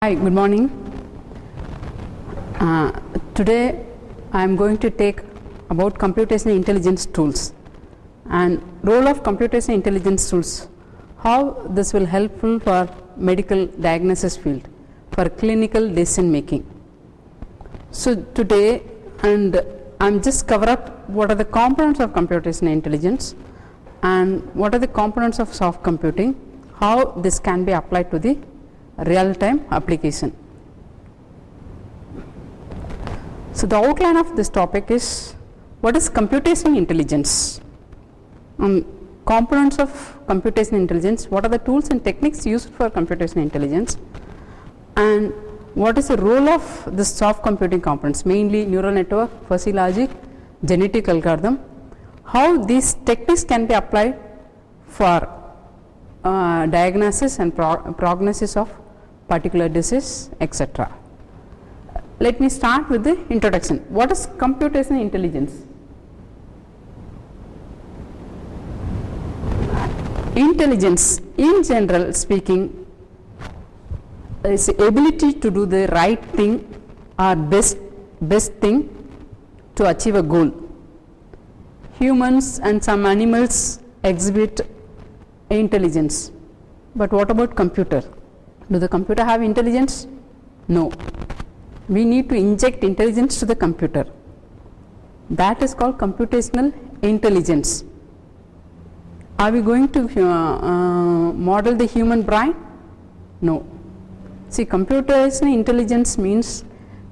Hi, good morning. Today I am going to take about computational intelligence tools and role of computational intelligence tools, how this will helpful for medical diagnosis field, for clinical decision making. So today, and I'm just cover up what are the components of computational intelligence and what are the components of soft computing, how this can be applied to the real-time application. So the outline of this topic is what is computational intelligence, components of computational intelligence, what are the tools and techniques used for computational intelligence, and what is the role of the soft computing components, mainly neural network, fuzzy logic, genetic algorithm, how these techniques can be applied for diagnosis and prognosis of particular disease, etc. Let me start with the introduction. What is computational intelligence? Intelligence, in general speaking, is the ability to do the right thing or best thing to achieve a goal. Humans and some animals exhibit intelligence, but what about computer? Do the computer have intelligence? No. We need to inject intelligence to the computer. That is called computational intelligence. Are we going to model the human brain? No. See, computational intelligence means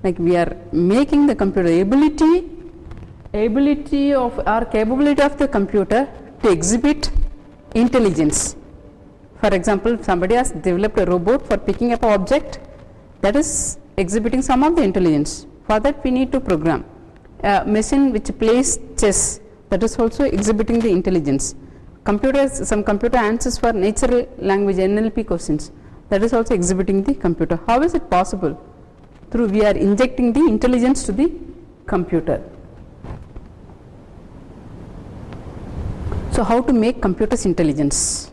like we are making the computer ability of or capability of the computer to exhibit intelligence. For example, somebody has developed a robot for picking up an object, that is exhibiting some of the intelligence. For that we need to program. A machine which plays chess, that is also exhibiting the intelligence. Some computer answers for natural language NLP questions, that is also exhibiting the computer. How is it possible? Through we are injecting the intelligence to the computer. So how to make computers intelligence?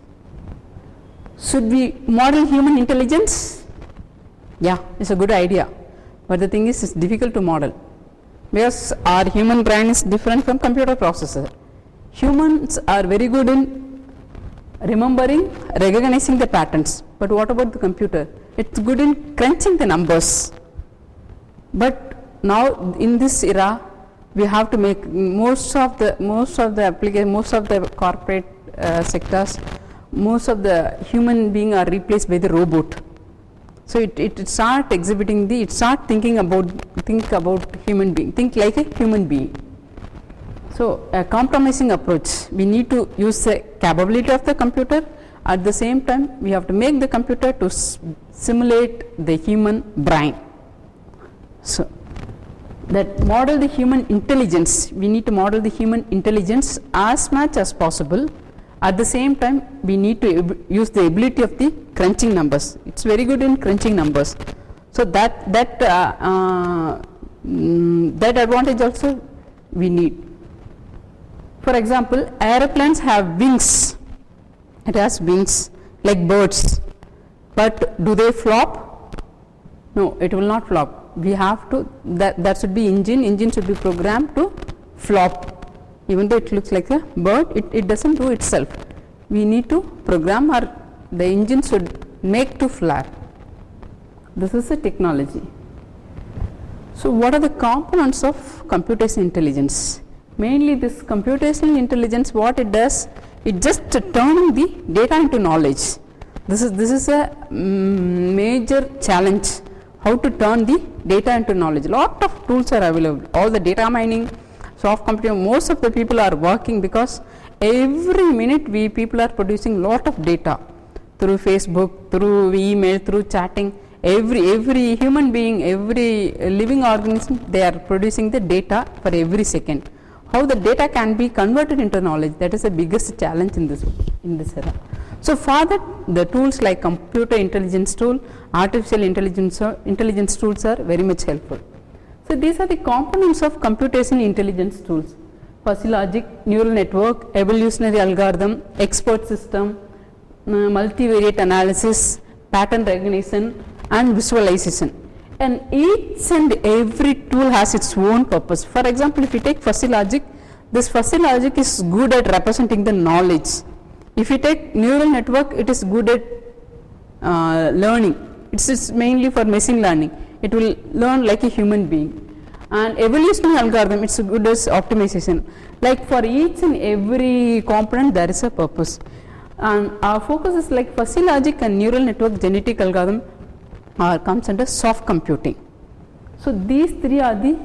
Should we model human intelligence? Yeah, it's a good idea, but the thing is it's difficult to model because our human brain is different from computer processor. Humans are very good in remembering, recognizing the patterns, but what about the computer? It's good in crunching the numbers. But now in this era we have to make most of the application, most of the corporate sectors, most of the human being are replaced by the robot. So it start exhibiting the, it start think about human being, think like a human being. So a compromising approach, we need to use the capability of the computer, at the same time we have to make the computer to simulate the human brain. So that model the human intelligence, we need to model the human intelligence as much as possible. At the same time we need to use the ability of the crunching numbers. It's very good in crunching numbers. So that advantage also we need. For example, aeroplanes have wings. It has wings like birds, but do they flop? No, it will not flop. We have to, that should be engine should be programmed to flop. Even though it looks like a bird, it doesn't do itself. We need to program, or the engine should make to fly. This is the technology. So what are the components of computational intelligence? Mainly this computational intelligence, what it does, it just turning the data into knowledge. This is a major challenge, how to turn the data into knowledge. Lot of tools are available, all the data mining, soft computing, most of the people are working because every minute people are producing lot of data through Facebook, through email, through chatting. Every human being, every living organism, they are producing the data for every second. How the data can be converted into knowledge, that is the biggest challenge in this era. So for that, the tools like computer intelligence tool, artificial intelligence tools are very much helpful. So these are the components of computational intelligence tools: fuzzy logic, neural network, evolutionary algorithm, expert system, multivariate analysis, pattern recognition, and visualization. And each and every tool has its own purpose. For example, if you take fuzzy logic, this fuzzy logic is good at representing the knowledge. If you take neural network, it is good at learning. It's mainly for machine learning. It will learn like a human being. And evolutionary algorithm, it's good as optimization. Like for each and every component, there is a purpose. And our focus is like fuzzy logic and neural network genetic algorithm comes under soft computing. So these three are the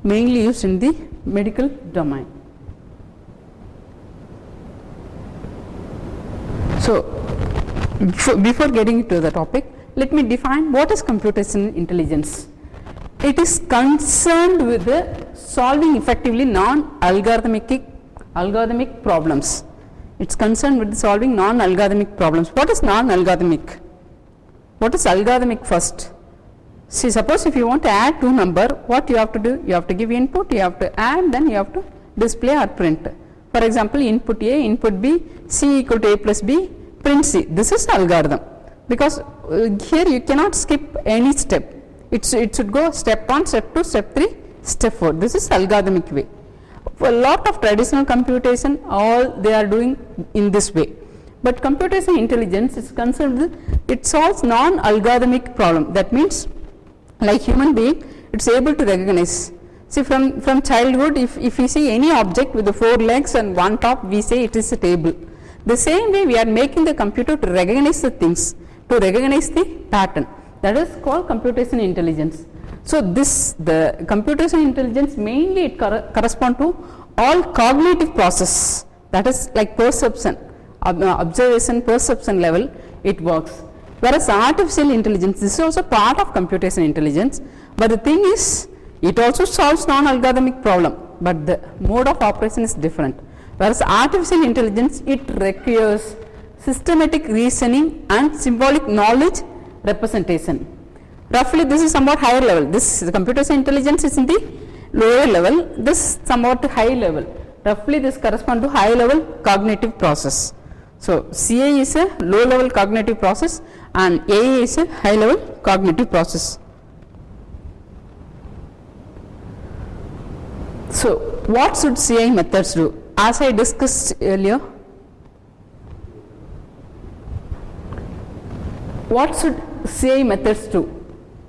mainly used in the medical domain. So before getting into the topic, let me define what is computational intelligence. It is concerned with the solving effectively non-algorithmic problems. It's concerned with solving non-algorithmic problems. What is non-algorithmic? What is algorithmic first? See, suppose if you want to add two numbers, what you have to do? You have to give input, you have to add, then you have to display or print. For example, input A, input B, C equal to A plus B, print C. This is algorithm, because here you cannot skip any step. It should go step 1, step 2, step 3, step 4. This is algorithmic way. For a lot of traditional computation, all they are doing in this way. But computational intelligence is concerned with, it solves non-algorithmic problem. That means, like human being, it's able to recognize. See, from childhood, if we see any object with the 4 legs and one top, we say it is a table. The same way we are making the computer to recognize the things, to recognize the pattern. That is called computational intelligence. So the computational intelligence mainly it correspond to all cognitive process, that is like perception, observation, perception level it works. Whereas artificial intelligence, this is also part of computational intelligence, but the thing is, it also solves non-algorithmic problem, but the mode of operation is different. Whereas artificial intelligence, it requires systematic reasoning and symbolic knowledge representation. Roughly, this is somewhat higher level. This computational intelligence is in the lower level. This somewhat high level. Roughly, this corresponds to high level cognitive process. So CA is a low level cognitive process and AA is a high level cognitive process. So what should CI methods do? As I discussed earlier, what should CI methods do?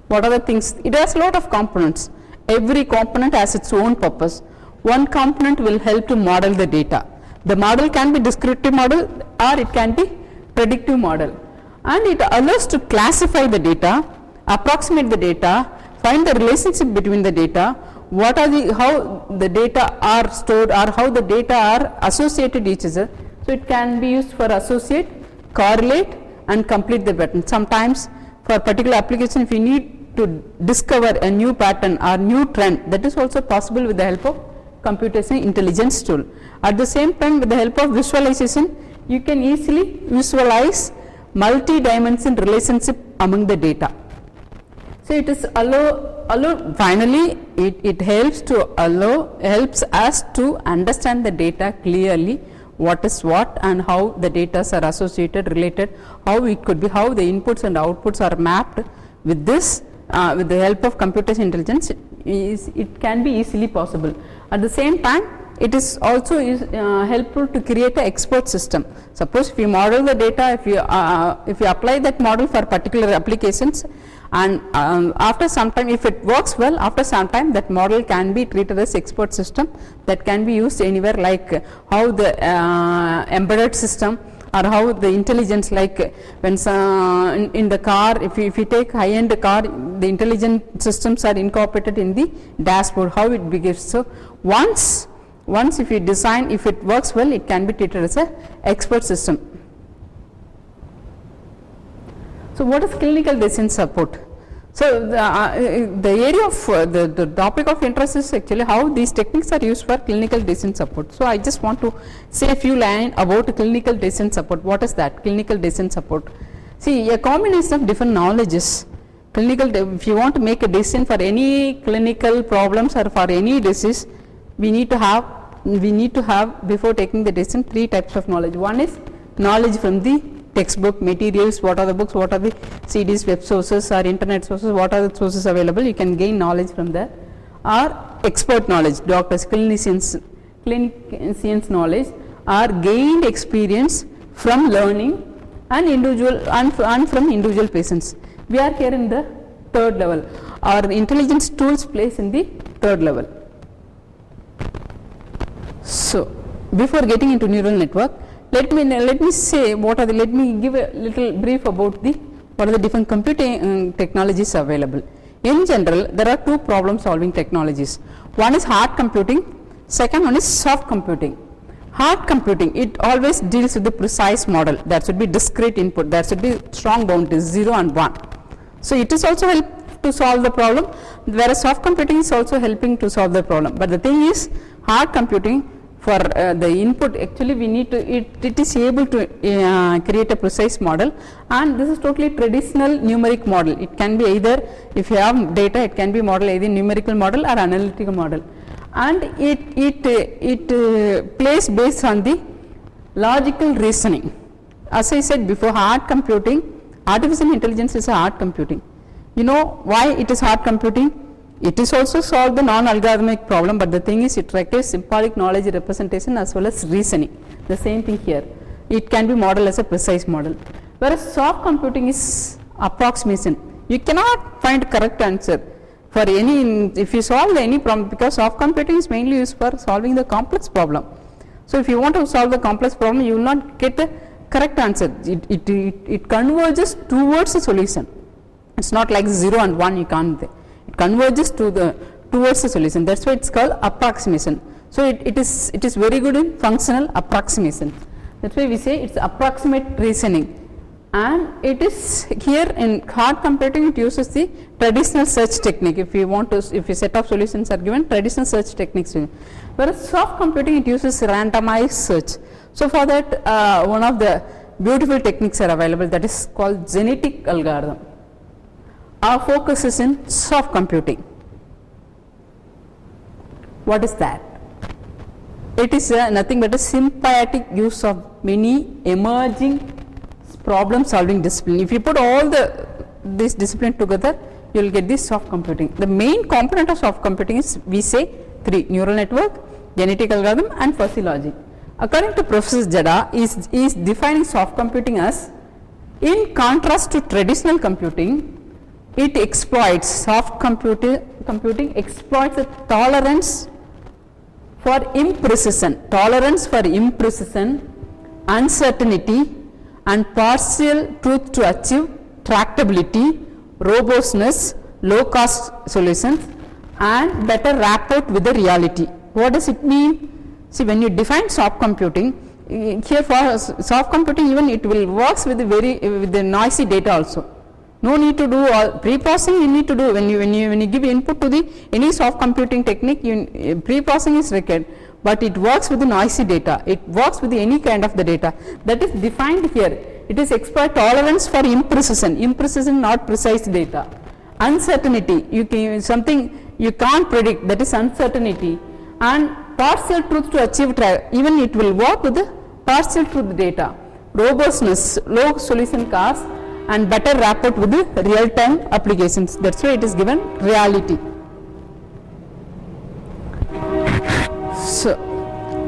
What are the things? It has a lot of components. Every component has its own purpose. One component will help to model the data. The model can be descriptive model or it can be predictive model. And it allows to classify the data, approximate the data, find the relationship between the data, what are how the data are stored or how the data are associated each other. So it can be used for associate, correlate and complete the pattern. Sometimes for a particular application, if you need to discover a new pattern or new trend, that is also possible with the help of computational intelligence tool. At the same time, with the help of visualization, you can easily visualize multi-dimensional relationship among the data. So it is finally it helps us to understand the data clearly, what is what and how the data are associated, related, how it could be, how the inputs and outputs are mapped. With this, with the help of computational intelligence, it can be easily possible. At the same time, it is also helpful to create an expert system. Suppose if you model the data, if you apply that model for particular applications, and after some time, if it works well, after some time that model can be treated as expert system that can be used anywhere, like how the embedded system or how the intelligence, like when in the car, if you take high-end car, the intelligent systems are incorporated in the dashboard, how it behaves. So once if you design, if it works well, it can be treated as a expert system. So what is clinical decision support? So the area of the topic of interest is actually how these techniques are used for clinical decision support. So I just want to say a few lines about clinical decision support. What is that? Clinical decision support. See, a combination of different knowledges. If you want to make a decision for any clinical problems or for any disease, we need to have before taking the decision 3 types of knowledge. One is knowledge from the textbook materials, what are the books, what are the CDs, web sources or internet sources, what are the sources available, you can gain knowledge from there. Or expert knowledge, doctors, clinicians knowledge, or gained experience from learning and individual and from individual patients. We are here in the third level. Our intelligence tools place in the third level. So before getting into neural network, let me say what are the, let me give a little brief about the what are the different computing technologies available. In general, there are two problem solving technologies. One is hard computing, second one is soft computing. Hard computing, it always deals with the precise model. There should be discrete input, there should be strong boundaries 0 and 1. So it is also help to solve the problem, whereas soft computing is also helping to solve the problem. But the thing is, hard computing, for the input, actually we need to, it is able to create a precise model, and this is totally traditional numeric model. It can be either, if you have data, it can be model either numerical model or analytical model, and it plays based on the logical reasoning. As I said before, hard computing, artificial intelligence is a hard computing. You know why it is hard computing? It is also solve the non-algorithmic problem, but the thing is, it requires symbolic knowledge representation as well as reasoning. The same thing here. It can be modeled as a precise model. Whereas soft computing is approximation. You cannot find correct answer for any, if you solve any problem, because soft computing is mainly used for solving the complex problem. So if you want to solve the complex problem, you will not get the correct answer. It converges towards a solution. It's not like 0 and 1, you can't. It converges towards the solution. That's why it's called approximation. So it is very good in functional approximation. That's why we say it's approximate reasoning. And it is here in hard computing, it uses the traditional search technique. If you set of solutions are given, traditional search techniques. Whereas soft computing, it uses randomized search. So for that, one of the beautiful techniques are available, that is called genetic algorithm. Our focus is in soft computing. What is that? It is nothing but a symbiotic use of many emerging problem solving discipline. If you put all this discipline together, you will get this soft computing. The main component of soft computing is, we say, 3: neural network, genetic algorithm and fuzzy logic. According to Professor Jada, is defining soft computing as, in contrast to traditional computing, it exploits, soft computing exploits the tolerance for imprecision, uncertainty and partial truth to achieve tractability, robustness, low cost solutions and better rapport with the reality. What does it mean? See, when you define soft computing, here for soft computing, even it will works with the noisy data also. No need to do all pre-processing. You need to do when you give input to any soft computing technique. Pre-processing is required, but it works with the noisy data. It works with any kind of the data that is defined here. It is exploit tolerance for imprecision, not precise data. Uncertainty, something you can't predict, that is uncertainty, and partial truth to achieve even it will work with the partial truth data. Robustness, low solution cost and better rapport with the real time applications. That's why it is given reality. So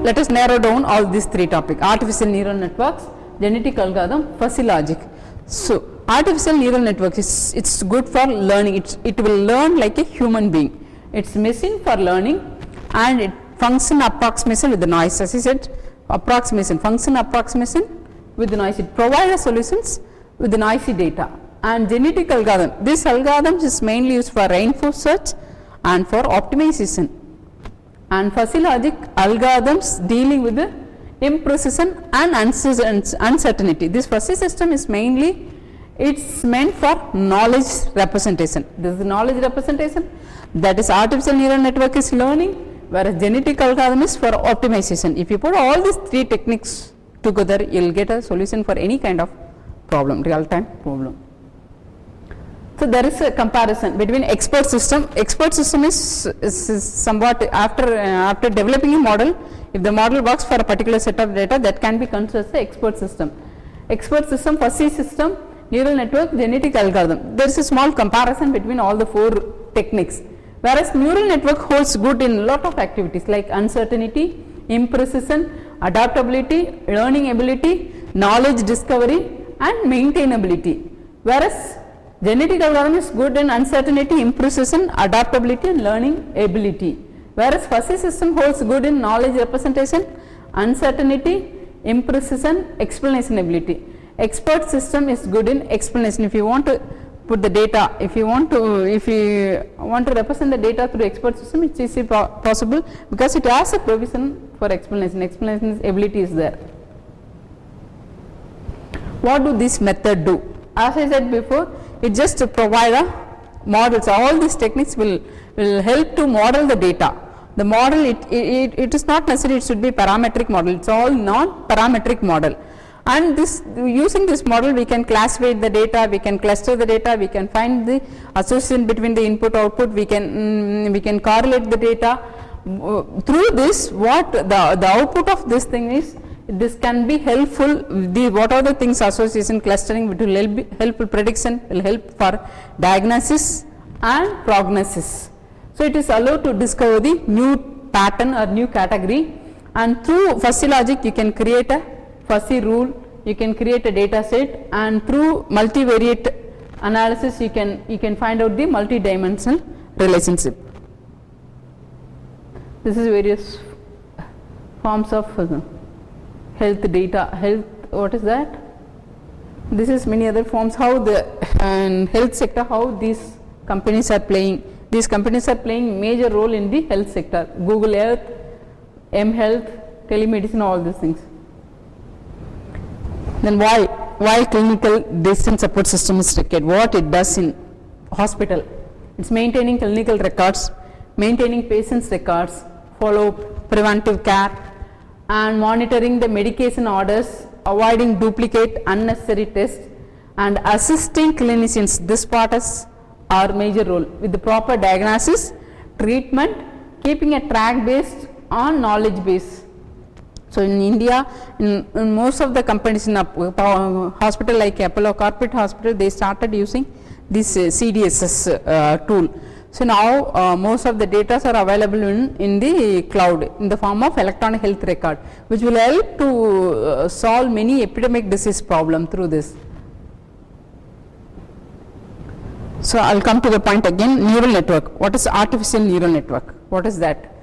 let us narrow down all these 3 topics: artificial neural networks, genetic algorithm, fuzzy logic. So artificial neural networks it's good for learning. It will learn like a human being. It's machine for learning, and it function approximation with the noise. As I said, function approximation with the noise. It provides solutions with the noisy data. And genetic algorithm, this algorithm is mainly used for reinforced search and for optimization. And fuzzy logic algorithms dealing with the imprecision and uncertainty. This fuzzy system is mainly, it's meant for knowledge representation. This is knowledge representation, that is artificial neural network is learning, whereas genetic algorithm is for optimization. If you put all these 3 techniques together, you will get a solution for any kind of problem, real time problem. So there is a comparison between expert system. Expert system is somewhat after developing a model. If the model works for a particular set of data, that can be considered as the expert system. expert system, fuzzy system, neural network, genetic algorithm. There is a small comparison between all the 4 techniques. Whereas neural network holds good in lot of activities like uncertainty, imprecision, adaptability, learning ability, knowledge discovery and maintainability. Whereas genetic algorithm is good in uncertainty, imprecision, adaptability and learning ability. Whereas fuzzy system holds good in knowledge representation, uncertainty, imprecision, explanation ability. Expert system is good in explanation. If you want to put the data, if you want to represent the data through expert system, it's easily possible because it has a provision for explanation. Explanation ability is there. What do this method do? As I said before, it just provide a models. All these techniques will help to model the data. The model, it is not necessary it should be parametric model, it's all non-parametric model. And this, using this model we can classify the data, we can cluster the data, we can find the association between the input output, we can correlate the data. Through this, what the output of this thing is, this can be helpful. What are the things association, clustering, which will help prediction, will help for diagnosis and prognosis. So it is allowed to discover the new pattern or new category, and through fuzzy logic you can create a fuzzy rule, you can create a data set, and through multivariate analysis you can find out the multi-dimensional relationship. This is various forms of health data. Health, what is that? This is many other forms, how the health sector, how these companies are playing. These companies are playing major role in the health sector. Google Earth, M-Health, telemedicine, all these things. Then why clinical decision support system is required? What it does in hospital? It's maintaining clinical records, maintaining patients' records, follow preventive care, and monitoring the medication orders, avoiding duplicate unnecessary tests, and assisting clinicians. This part is our major role with the proper diagnosis, treatment, keeping a track based on knowledge base. So in India, in most of the companies in a hospital like Apollo Corporate Hospital, they started using this CDSS tool. So now most of the data are available in the cloud in the form of electronic health record, which will help to solve many epidemic disease problem through this. So I'll come to the point again. Neural network. What is artificial neural network? What is that?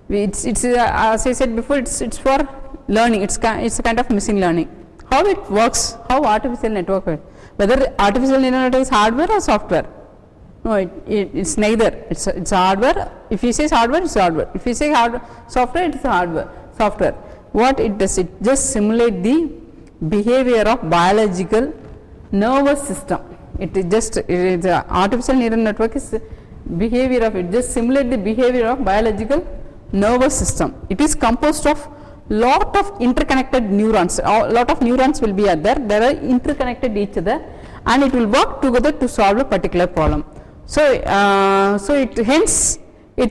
It's as I said before, it's for learning. It's a kind of machine learning. How it works? How artificial network works? Whether artificial neural network is hardware or software? No, it's neither. It's hardware. If you say hardware, it's hardware. If you say software, it's hardware. Software. What it does? It just simulate the behavior of biological nervous system. It is artificial neural network is behavior of it. Just simulate the behavior of biological nervous system. It is composed of lot of interconnected neurons. A lot of neurons will be there. They are interconnected each other, and it will work together to solve a particular problem. So, it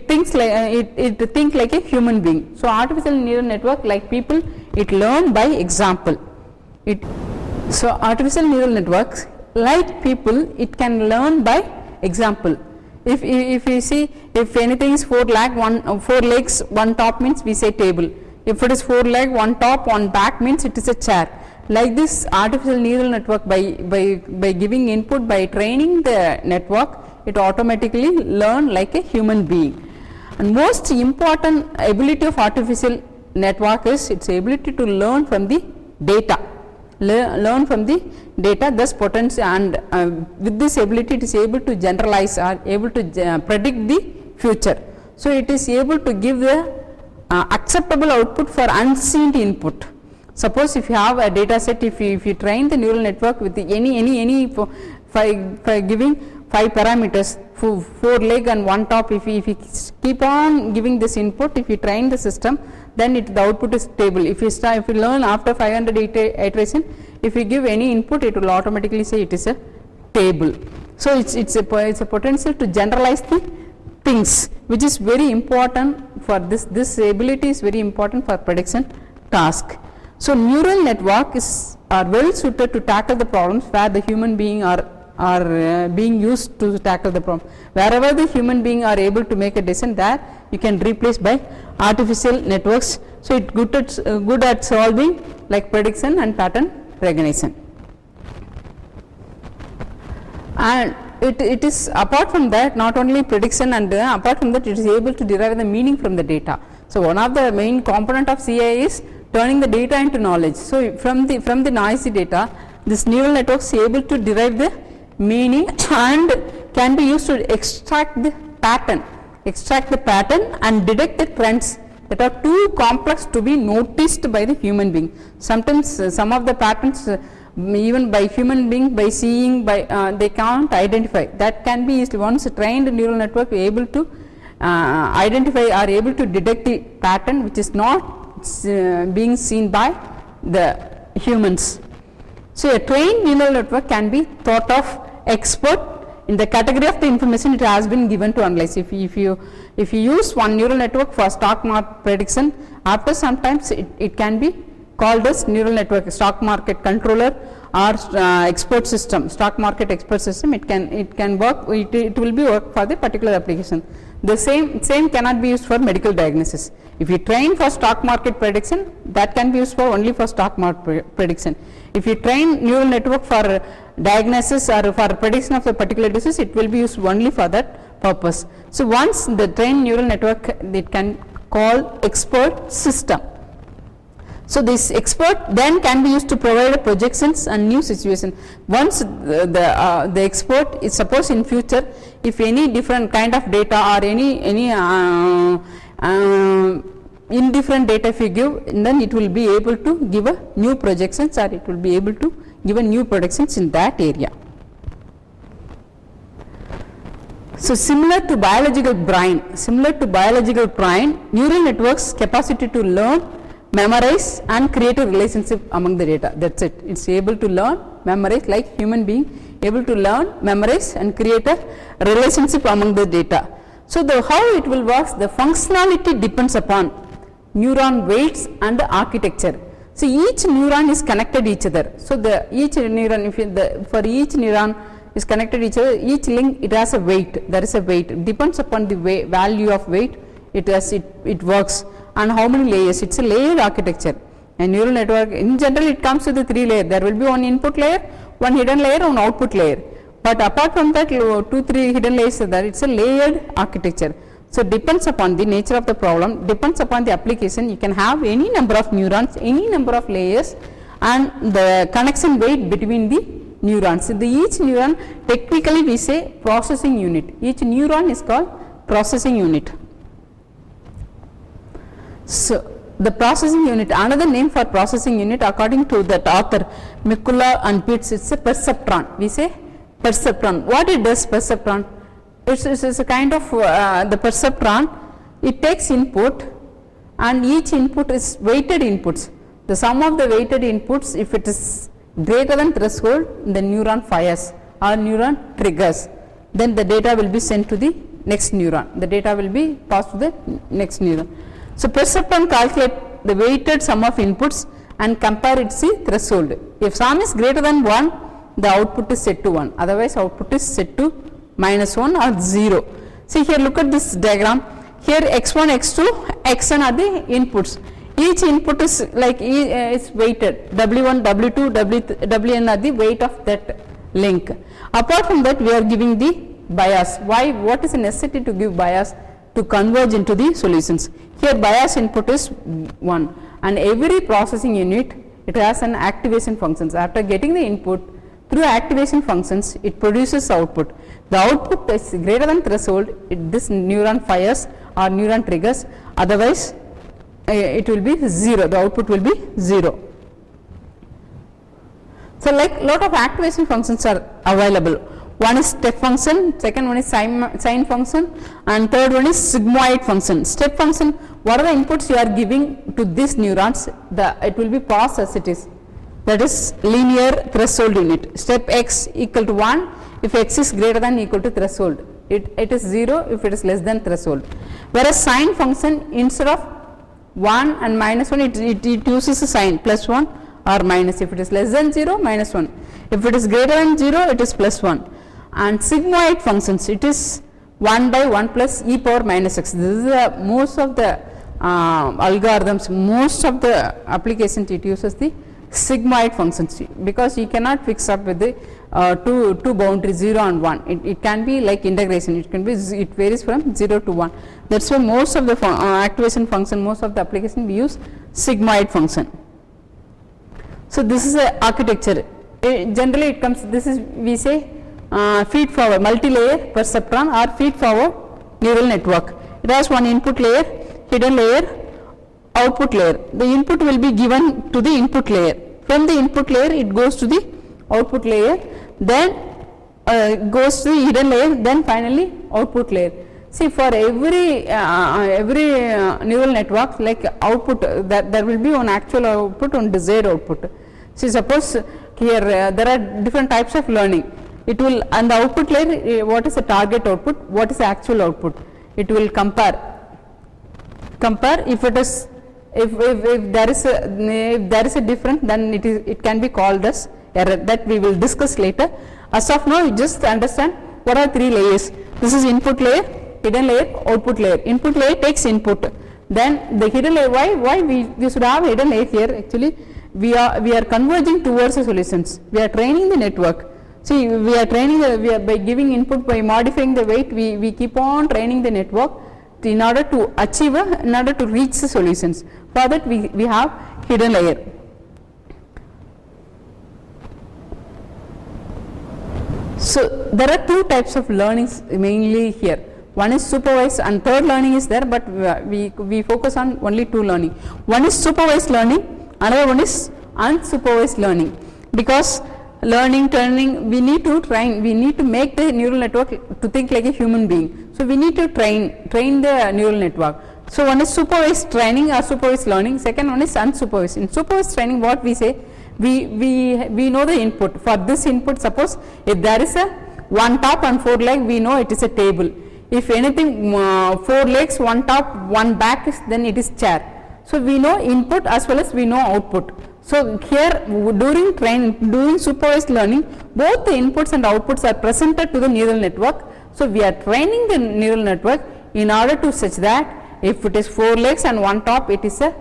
thinks like a human being. So artificial neural network, like people, it learn by example. So artificial neural networks, like people, it can learn by example. If you see, if anything is four legs, one top means we say table. If it is 4 leg, one top, one back means it is a chair. Like this artificial neural network, by giving input, by training the network, it automatically learn like a human being. And most important ability of artificial network is its ability to learn from the data. Learn from the data, thus potential, and with this ability it is able to generalize or able to predict the future. So it is able to give the acceptable output for unseen input. Suppose if you have a data set, if you train the neural network with any for giving 5 parameters, 4 leg and 1 top, if you keep on giving this input, if you train the system, then the output is stable. If you learn after 500 iteration, if you give any input, it will automatically say it is a table. So it's a potential to generalize the things, which is very important for this ability is very important for prediction task. So neural network is are well suited to tackle the problems where the human being are being used to tackle the problem. Wherever the human being are able to make a decision, there you can replace by artificial networks. So it good at solving like prediction and pattern recognition. And it is apart from that, not only prediction, and apart from that it is able to derive the meaning from the data. So one of the main component of CI is turning the data into knowledge. So from the noisy data, this neural network is able to derive the meaning and can be used to extract the pattern and detect the trends that are too complex to be noticed by the human being. Sometimes some of the patterns even by human being, by seeing, by they can't identify. That can be used once a trained neural network able to identify or able to detect the pattern which is not being seen by the humans. So a trained neural network can be thought of expert in the category of the information it has been given to analyze. If you use one neural network for stock market prediction, after sometimes it can be called as neural network, stock market controller or expert system, stock market expert system. It can work. It will be work for the particular application. The same cannot be used for medical diagnosis. If you train for stock market prediction, that can be used for only for stock market prediction. If you train neural network for diagnosis or for prediction of a particular disease, it will be used only for that purpose. So once the trained neural network, it can call expert system. So this expert then can be used to provide projections and new situation. Once the expert is, suppose in future if any different kind of data or any indifferent data if you give, then it will be able to give a new projections, or it will be able to give a new predictions in that area. So similar to biological brain, neural networks capacity to learn, memorize and create a relationship among the data. That's it. It's able to learn, memorize, like human being able to learn, memorize and create a relationship among the data. So how it will work, the functionality depends upon neuron weights and architecture. So each neuron is connected each other. So each neuron, for each neuron is connected each other, each link it has a weight. There is a weight. It depends upon the value of weight. It works. And how many layers? It's a layered architecture. A neural network in general it comes with the 3 layers. There will be one input layer, one hidden layer, one output layer. But apart from that 2-3 hidden layers are there. It's a layered architecture. So depends upon the nature of the problem, depends upon the application. You can have any number of neurons, any number of layers, and the connection weight between the neurons. So each neuron, technically we say processing unit. Each neuron is called processing unit. So the processing unit, another name for processing unit according to that author Mikula and Pitts, it's a perceptron. We say perceptron. What it does, perceptron? It's a kind of the perceptron. It takes input and each input is weighted inputs. The sum of the weighted inputs, if it is greater than threshold, the neuron fires or neuron triggers. Then the data will be sent to the next neuron. The data will be passed to the next neuron. So perceptron calculate the weighted sum of inputs and compare its threshold. If sum is greater than 1, the output is set to 1. Otherwise, output is set to -1 or 0. See here, look at this diagram. Here x1, x2, xn are the inputs. Each input is like is weighted. W1, W2, Wn are the weight of that link. Apart from that, we are giving the bias. Why? What is the necessity to give bias? To converge into the solutions. Here bias input is 1, and every processing unit, it has an activation functions. After getting the input through activation functions, it produces output. The output is greater than threshold, this neuron fires or neuron triggers, otherwise it will be 0, the output will be 0. So like lot of activation functions are available. One is step function, second one is sine function, and third one is sigmoid function. Step function, what are the inputs you are giving to these neurons, it will be passed as it is. That is linear threshold unit. Step x equal to 1 if x is greater than or equal to threshold. It is 0 if it is less than threshold. Whereas sine function, instead of 1 and -1, it uses a sign, +1 or or minus. If it is less than 0, minus 1. If it is greater than 0, it is plus 1. And sigmoid functions, it is 1 by 1 plus e power minus x. This is most of the algorithms, most of the applications it uses the sigmoid functions, because you cannot fix up with the two boundaries 0 and 1. It can be like integration, it varies from 0 to 1. That is why most of the activation function, most of the application we use sigmoid function. So this is a architecture. Generally it comes, this is we say feed forward multi-layer perceptron or feed forward neural network. It has one input layer, hidden layer, output layer. The input will be given to the input layer. From the input layer it goes to the output layer, then goes to the hidden layer, then finally output layer. See, for every neural network, like output, there will be one actual output, one desired output. See, suppose here there are different types of learning. It will, and the output layer, what is the target output, what is the actual output? It will compare if it is, if there is a difference, then it can be called as error. That we will discuss later. As of now, you just understand what are 3 layers. This is input layer, hidden layer, output layer. Input layer takes input, then the hidden layer, why we should have hidden layer here? Actually we are converging towards the solutions. We are training the network. See, we are training by giving input, by modifying the weight, we keep on training the network in order to achieve, in order to reach the solutions. For that we have hidden layer. So there are 2 types of learnings mainly here. One is supervised, and third learning is there, but we focus on only 2 learning. One is supervised learning, another one is unsupervised learning. Because learning, turning, we need to train, we need to make the neural network to think like a human being. So we need to train the neural network. So one is supervised training or supervised learning, second one is unsupervised. In supervised training, what we say, we know the input. For this input, suppose if there is a 1 top and 4 leg, we know it is a table. If anything 4 legs, 1 top, 1 back, then it is chair. So we know input as well as we know output. So here during supervised learning, both the inputs and outputs are presented to the neural network. So we are training the neural network in order to such that if it is 4 legs and 1 top, it is a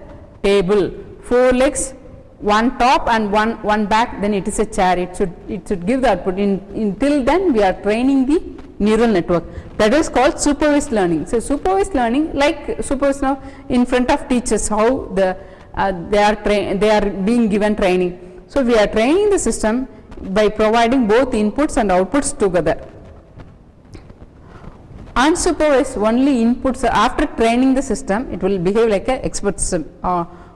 table. 4 legs, 1 top and one back, then it is a chair. It should give the output. Until then we are training the neural network. That is called supervised learning. So supervised learning, like supervised now in front of teachers, how they are being given training. So we are training the system by providing both inputs and outputs together. Unsupervised, only inputs. After training the system, it will behave like an expert system.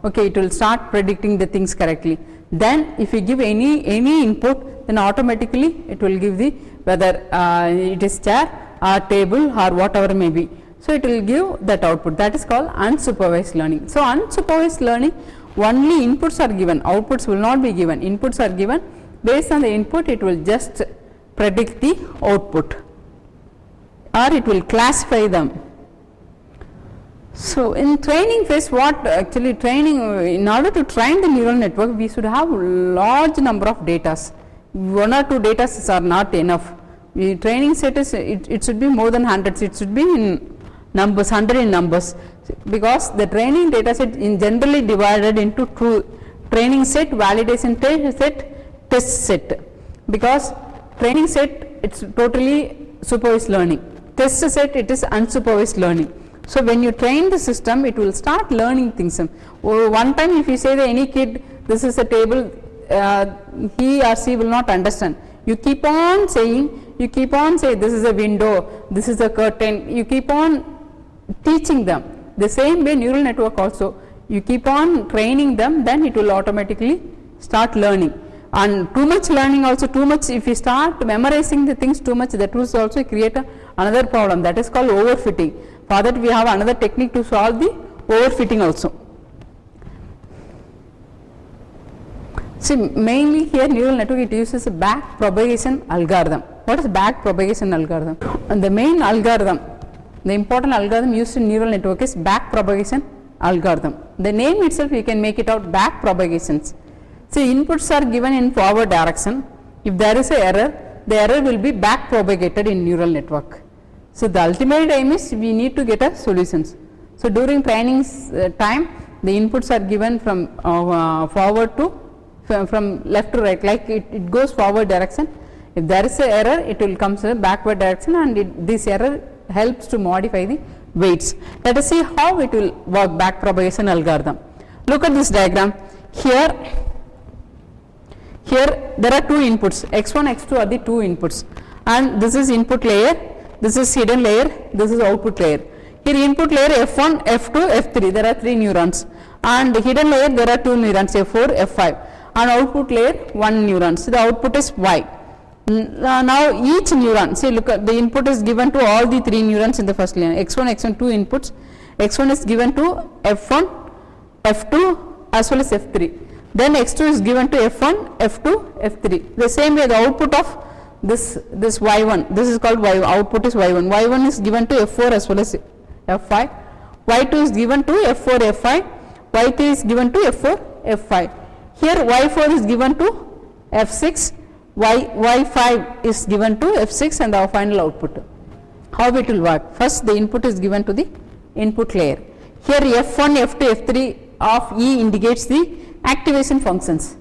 Okay, it will start predicting the things correctly. Then if you give any input, then automatically it will give the whether it is chair or table or whatever may be. So it will give that output. That is called unsupervised learning. So unsupervised learning, only inputs are given, outputs will not be given. Inputs are given, based on the input it will just predict the output, or it will classify them. So in training phase, what actually training, in order to train the neural network, we should have large number of datas. 1 or 2 datas are not enough. The training set is, it should be more than hundreds. It should be in numbers, 100 in numbers, because the training data set is generally divided into 2: training set, validation set, test set. Because training set, it's totally supervised learning. Test set, it is unsupervised learning. So when you train the system, it will start learning things. One time if you say that any kid, this is a table, he or she will not understand. You keep on saying, this is a window, this is a curtain, you keep on teaching them. The same way neural network also, you keep on training them, then it will automatically start learning. And too much learning also, too much, if you start memorizing the things too much, that will also create another problem, that is called overfitting. For that we have another technique to solve the overfitting also. See, mainly here neural network, it uses a back propagation algorithm. What is back propagation algorithm? And the main algorithm, the important algorithm used in neural network is back propagation algorithm. The name itself, you can make it out, back propagations. So inputs are given in forward direction. If there is a error, the error will be back propagated in neural network. So the ultimate aim is we need to get a solutions. So during training time, the inputs are given from forward to from left to right, like it goes forward direction. If there is a error, it will come to the backward direction, and this error helps to modify the weights. Let us see how it will work, back propagation algorithm. Look at this diagram. Here there are two inputs, x1, x2 are the two inputs, and this is input layer, this is hidden layer, this is output layer. Here input layer f1, f2, f3, there are 3 neurons, and hidden layer there are 2 neurons, f4, f5, and output layer 1 neuron. So the output is y. Now each neuron, see, look at the input is given to all the 3 neurons in the first line, x1, x1, 2 inputs, x1 is given to f1, f2 as well as f3. Then x2 is given to f1, f2, f3. The same way the output of this y1, this is called y1, output is y1. y1 is given to f4 as well as f5. y2 is given to f4, f5. y3 is given to f4, f5. Here y4 is given to f6. y5 is given to f6 and our final output. How it will work? First the input is given to the input layer. Here f1, f2, f3 of E indicates the activation functions.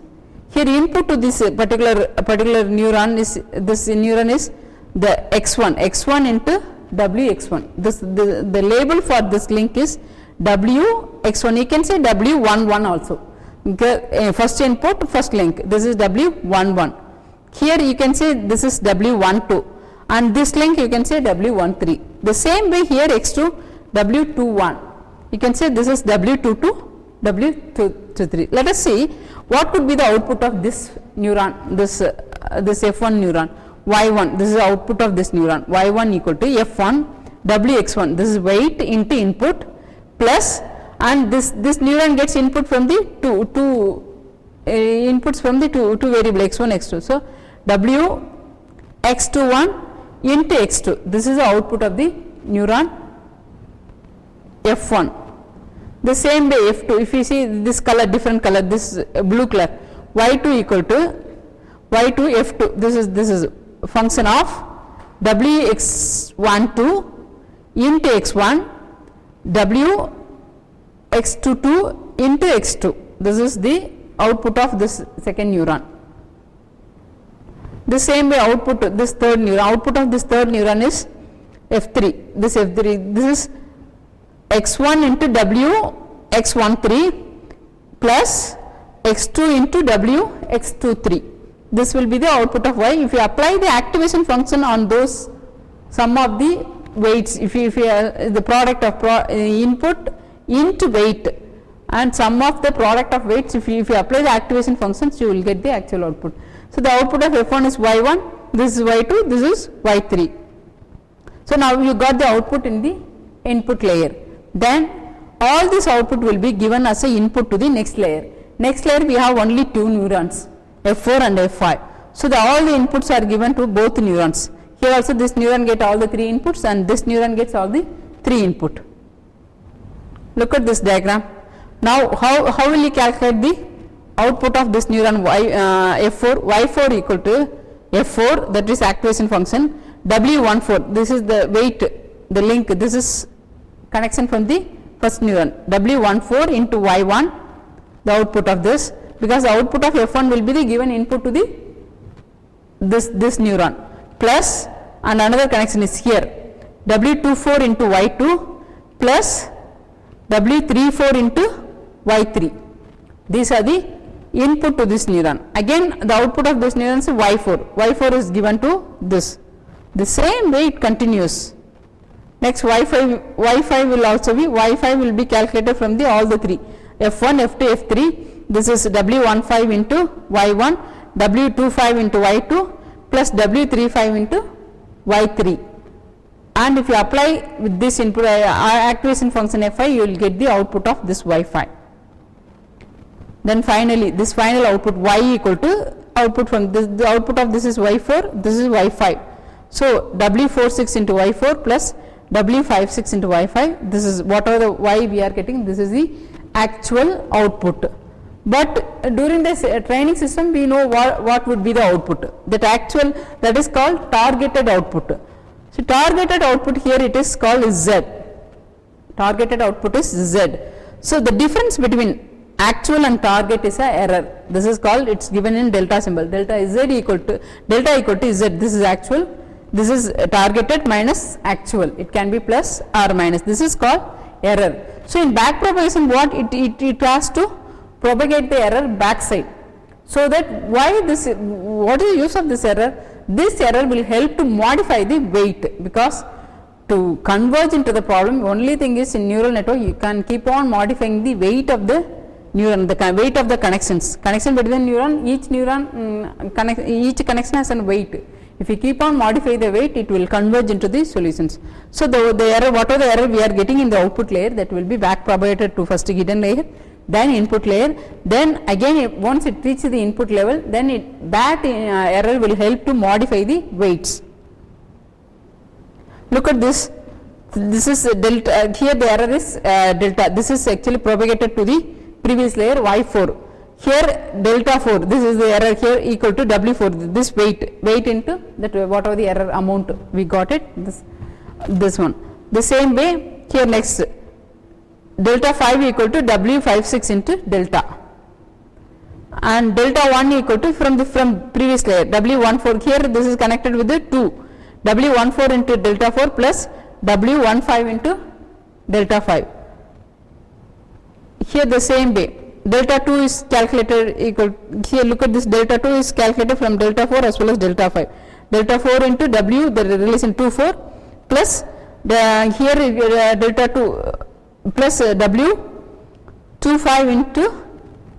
Here input to this particular neuron is, this neuron is the x1 into wx1. The label for this link is wx1. You can say w11 also. First input, first link, this is w11. Here you can say this is w12, and this link you can say w13. The same way here x2 w21. You can say this is w22, w23. Let us see what could be the output of this neuron, this f1 neuron, y1. This is the output of this neuron, y1 equal to f1 wx1. This is weight into input plus, and this neuron gets input from the two inputs from the two variable x1, x2. So w x21 into x2. This is the output of the neuron f1. The same way f2, if you see this color, different color, this blue color, y2 equal to y2 f2. This is function of wx12 into x1 w x22 into x2. This is the output of this second neuron. The same way output this third neuron, output of this third neuron is f3. This f3, this is x1 into w x13 plus x2 into w x23. This will be the output of y. If you apply the activation function on those sum of the weights, if you the product of input into weight and sum of the product of weights, if you apply the activation functions, you will get the actual output. So the output of f1 is y1, this is y2, this is y3. So now you got the output in the input layer. Then all this output will be given as a input to the next layer. Next layer we have only 2 neurons, f4 and f5. So all the inputs are given to both neurons. Here also this neuron get all the 3 inputs and this neuron gets all the 3 input. Look at this diagram. Now how will you calculate the output of this neuron f4? y4 equal to f4, that is activation function, w14, this is the weight, the link, this is connection from the first neuron, w14 into y1, the output of this, because the output of f1 will be the given input to the this neuron, plus, and another connection is here, w24 into y2 plus w34 into y3. These are the input to this neuron. Again the output of this neuron is y4. y4 is given to this. The same way it continues. Next y5 will also be, y5 will be calculated from the all the 3, f1, f2, f3. This is w15 into y1, w25 into y2 plus w35 into y3. And if you apply with this input activation function f5, you will get the output of this y5. Then finally this final output y equal to output from this, the output of this is y4, this is y5. So w46 into y4 plus w56 into y5, this is whatever the y we are getting, this is the actual output. But during this training system, we know what would be the output, that is called targeted output. So targeted output here it is called Z. Targeted output is Z. So the difference between actual and target is a error. This is called, it's given in delta symbol. Delta Z equal to Z. This is actual. This is targeted minus actual. It can be plus or minus. This is called error. So in back propagation, what it has to propagate the error backside. So that what is the use of this error? This error will help to modify the weight, because to converge into the problem, only thing is in neural network you can keep on modifying the weight of the neuron, the weight of the connection between neuron, each connection has a weight. If you keep on modifying the weight, it will converge into the solutions. So the error, whatever the error we are getting in the output layer, that will be back propagated to first hidden layer, then input layer, then again once it reaches the input level, then that error will help to modify the weights. Look at this. This is delta. Here the error is delta. This is actually propagated to the previous layer Y4. Here delta 4. This is the error here equal to W4. This weight into that whatever the error amount we got it. This one. The same way here next. Delta 5 equal to W56 into delta, and delta 1 equal to from previous layer W14. Here this is connected with the 2. W14 into delta 4 plus W15 into delta 5. Here the same way, delta 2 is calculated equal, here look at this, delta 2 is calculated from delta 4 as well as delta 5. Delta 4 into W, the relation 2 4 plus here delta 2 plus W 25 into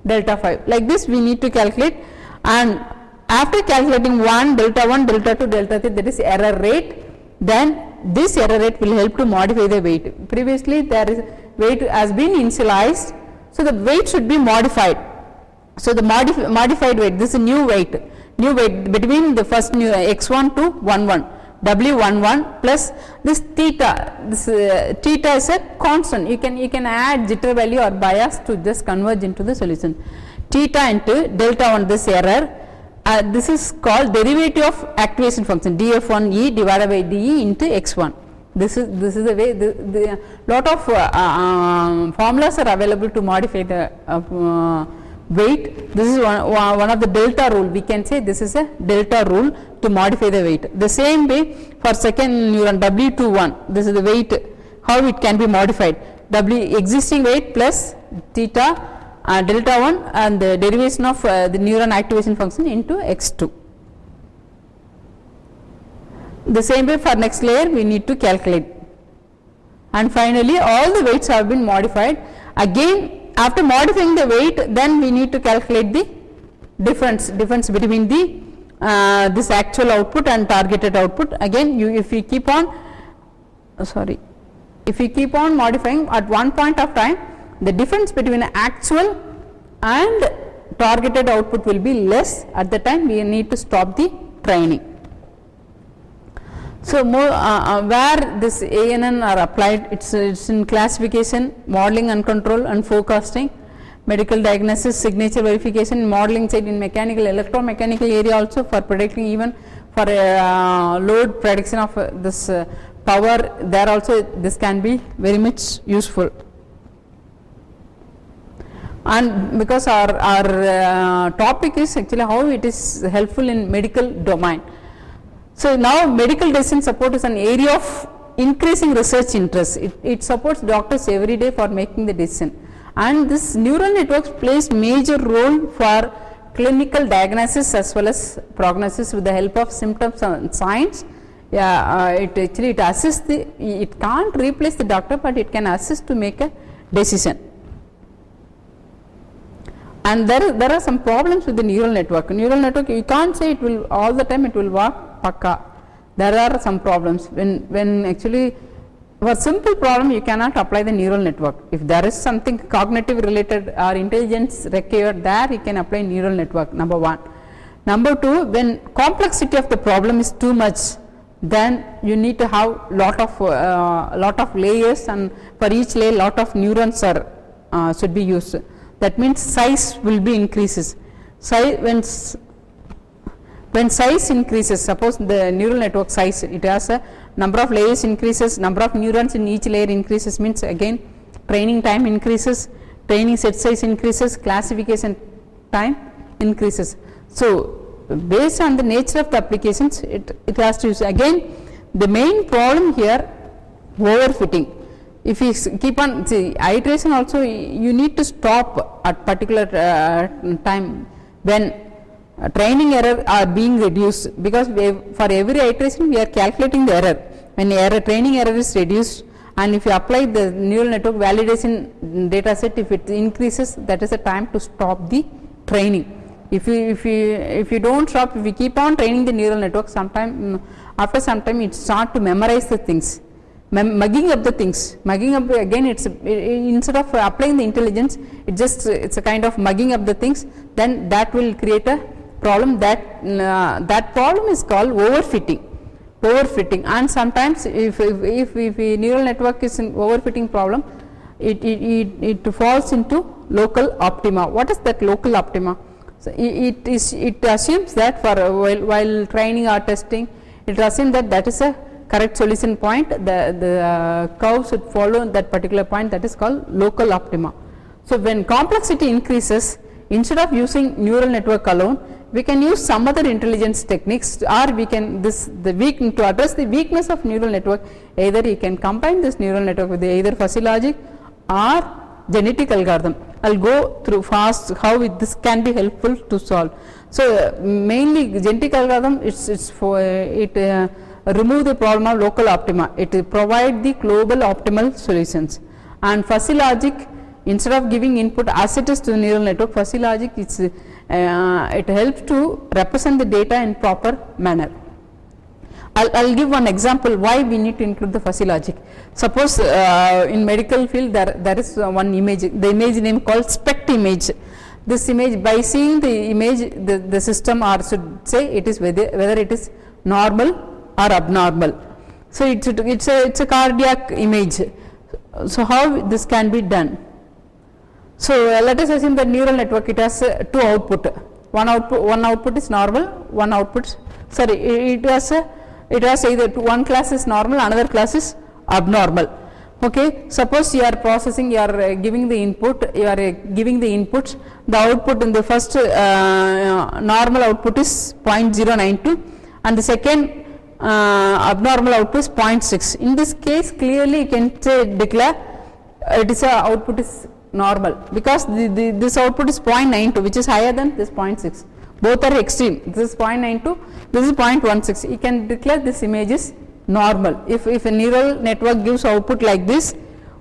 delta 5. Like this we need to calculate, and after calculating delta 1, delta 2, delta 3, that is error rate, then this error rate will help to modify the weight. Previously there is weight has been initialized, so the weight should be modified. So the modified weight, this is a new weight between the first new x1 to 11, W11 plus this theta. This theta is a constant. You can add jitter value or bias to just converge into the solution. Theta into delta 1, this error. This is called derivative of activation function, df1e divided by de into x1. This is the way the lot of formulas are available to modify the weight. This is one of the delta rule. We can say this is a delta rule to modify the weight. The same way for second neuron W21, this is the weight, how it can be modified. Existing weight plus theta delta 1 and the derivation of the neuron activation function into x2. The same way for next layer we need to calculate, and finally all the weights have been modified. Again after modifying the weight, then we need to calculate the difference between the this actual output and targeted output. Again if we keep on modifying, at one point of time the difference between actual and targeted output will be less. At the time we need to stop the training. So where this ANN are applied, it's in classification, modeling and control and forecasting, medical diagnosis, signature verification, in modeling side, in mechanical, electromechanical area also, for predicting, even for load prediction of this power, there also this can be very much useful. And because our topic is actually how it is helpful in medical domain. So now medical decision support is an area of increasing research interest. It supports doctors every day for making the decision, and this neural networks plays major role for clinical diagnosis as well as prognosis with the help of symptoms and signs. It assists it can't replace the doctor, but it can assist to make a decision. And there are some problems with the neural network. Neural network, you can't say it will all the time it will work pakka. There are some problems when actually for simple problem you cannot apply the neural network. If there is something cognitive related or intelligence required, there you can apply neural network, number one. Number two, when complexity of the problem is too much, then you need to have lot of layers, and for each layer lot of neurons are should be used. that means size will be increases. When size increases, suppose the neural network size, it has a number of layers increases, number of neurons in each layer increases, means again training time increases, training set size increases, classification time increases. So based on the nature of the applications, it has to use. Again, the main problem here, overfitting. If you keep on, see, iteration also you need to stop at particular time when training error are being reduced, because for every iteration we are calculating the error. When training error is reduced, and if you apply the neural network validation data set, if it increases, that is the time to stop the training. If you don't stop, if you keep on training the neural network, after some time it start to memorize the things, mugging up the things. Mugging up again, instead of applying the intelligence, it's a kind of mugging up the things. Then that will create a problem. That problem is called overfitting. And sometimes if a neural network is an overfitting problem, it falls into local optima. What is that local optima? So it assumes that while training or testing, it assumes that is a correct solution point. The curve should follow that particular point, that is called local optima. So when complexity increases, instead of using neural network alone, we can use some other intelligence techniques, or we can to address the weakness of neural network. Either you can combine this neural network with either fuzzy logic or genetic algorithm. I'll go through fast how this can be helpful to solve. So mainly genetic algorithm, remove the problem of local optima. It provide the global optimal solutions. And fuzzy logic, instead of giving input as it is to the neural network, fuzzy logic it helps to represent the data in proper manner. I'll give one example why we need to include the fuzzy logic. Suppose in medical field there is one image, the image name called SPECT image. This image, by seeing the image, the system or should say it is whether it is normal or abnormal. So it's a cardiac image. So how this can be done? So let us assume that neural network, it has two output. One output is normal, one output, sorry, it has either one class is normal, another class is abnormal. Okay, suppose you are processing, you are giving the input, the output in the first normal output is 0.092 and the second abnormal output is 0.6. In this case, clearly you can declare it is output is normal, because this output is 0.92, which is higher than this 0.6. Both are extreme. This is 0.92, this is 0.16. You can declare this image is normal. If a neural network gives output like this, two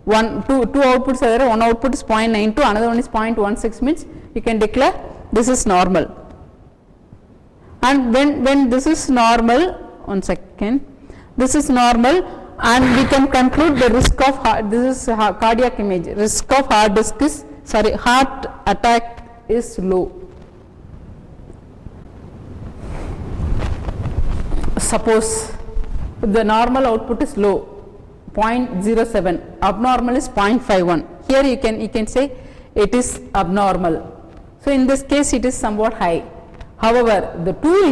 outputs are there, one output is 0.92, another one is 0.16, means you can declare this is normal. And when this is normal, this is normal, and we can conclude the risk of this is cardiac image, risk of heart attack is low. Suppose the normal output is low, 0.07, abnormal is 0.51. Here you can say it is abnormal. So in this case it is somewhat high. However, the two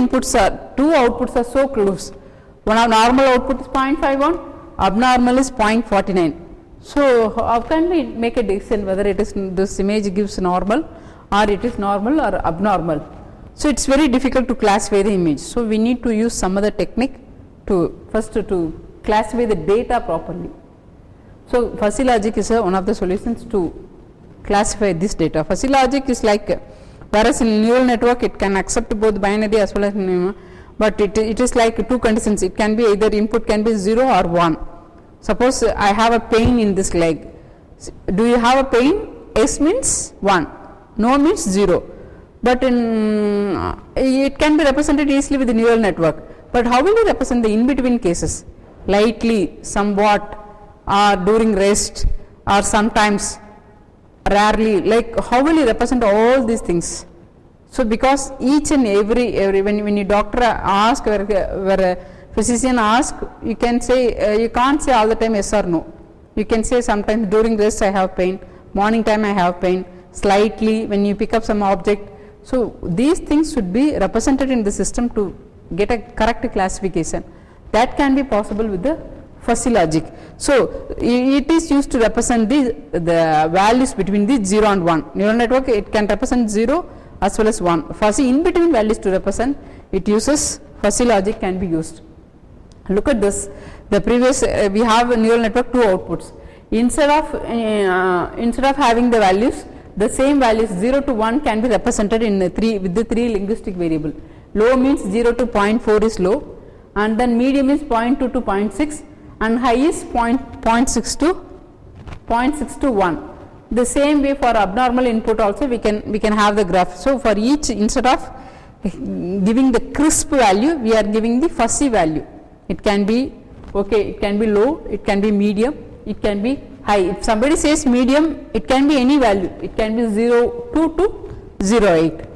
outputs are so close. One normal output is 0.51, abnormal is 0.49. So how can we make a decision whether it is this image gives normal or it is normal or abnormal? So it's very difficult to classify the image. So we need to use some other technique to classify the data properly. So fuzzy logic is one of the solutions to classify this data. Fuzzy logic is like, whereas in neural network it can accept both binary as well as but it is like two conditions. It can be either input can be 0 or 1. Suppose I have a pain in this leg. Do you have a pain? S means 1, no means 0. But it can be represented easily with the neural network. But how will you represent the in-between cases? Lightly, somewhat, or during rest, or sometimes, rarely. Like how will you represent all these things? So because each and every when you doctor ask, where a physician ask, you can say, you can't say all the time yes or no. You can say sometimes during rest I have pain, morning time I have pain, slightly when you pick up some object. So these things should be represented in the system to get a correct classification. That can be possible with the fuzzy logic. So it is used to represent the values between the 0 and 1. Neural network, it can represent 0 as well as 1. Fuzzy in between values to represent, it uses fuzzy logic can be used. Look at this. The previous we have a neural network 2 outputs. Instead of having the values, the same values 0 to 1 can be represented in the 3 with the 3 linguistic variable. Low means 0 to 0.4 is low, and then medium is 0.2 to 0.6, and high is 0.6 to 1. The same way for abnormal input also we can have the graph. So for each, instead of giving the crisp value, we are giving the fuzzy value. It can be okay, it can be low, it can be medium, it can be high. If somebody says medium, it can be any value, it can be 0.2 to 0.8.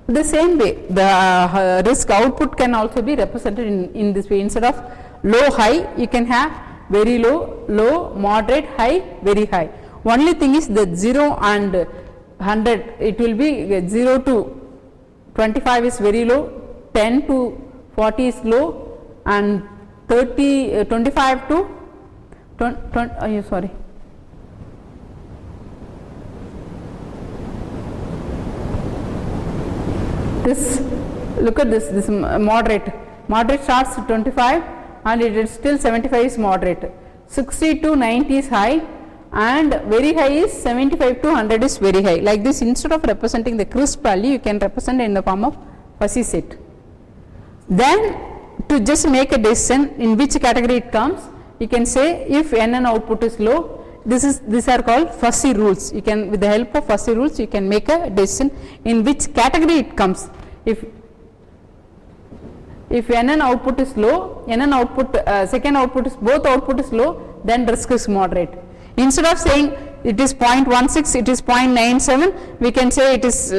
The same way, the risk output can also be represented in this way. Instead of low high, you can have very low, low, moderate, high, very high. Only thing is that 0 and 100, it will be 0 to 25 is very low, 10 to 40 is low, and 25 to 20, sorry. This, look at this moderate starts at 25 and it is still 75 is moderate, 60 to 90 is high, and very high is 75 to 100 is very high. Like this, instead of representing the crisp value, you can represent in the form of fuzzy set. Then to just make a decision in which category it comes, you can say if NN output is low, these are called fuzzy rules. You can, with the help of fuzzy rules, you can make a decision in which category it comes. If NN output is low, NN output, second output is, both output is low, then risk is moderate. Instead of saying it is 0.16, it is 0.97, we can say it is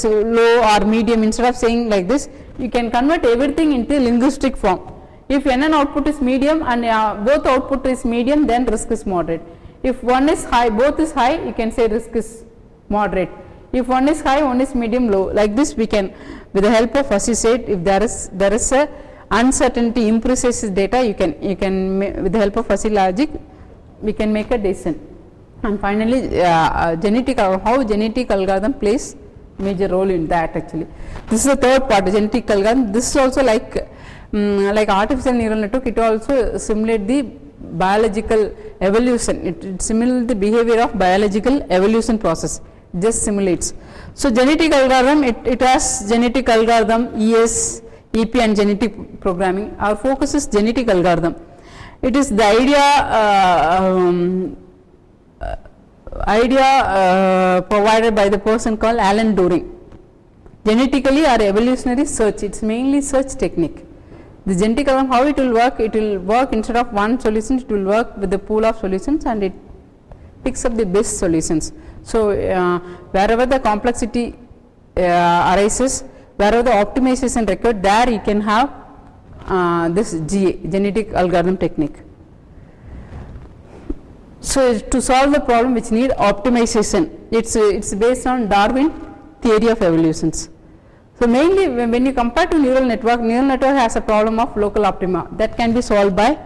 low or medium. Instead of saying like this, you can convert everything into linguistic form. If NN output is medium and both output is medium, then risk is moderate. If one is high, both is high, you can say risk is moderate. If one is high, one is medium, low. Like this, we can, with the help of fuzzy set, if there is a uncertainty, imprecise data, you can with the help of fuzzy logic, we can make a decision. And finally, how genetic algorithm plays major role in that actually. This is the third part, genetic algorithm. This is also like artificial neural network, it also simulate the biological evolution. It simulates the behavior of biological evolution process, just simulates. So genetic algorithm, it has genetic algorithm, ES, EP and genetic programming. Our focus is genetic algorithm. It is the idea provided by the person called Alan Turing. Genetically or evolutionary search, it's mainly search technique. The genetic algorithm, how it will work instead of one solution, it will work with the pool of solutions and it picks up the best solutions. So wherever the complexity arises, wherever the optimization required, there you can have this GA, genetic algorithm technique. So to solve the problem which need optimization, it's based on Darwin theory of evolutions. So mainly when you compare to neural network has a problem of local optima that can be solved by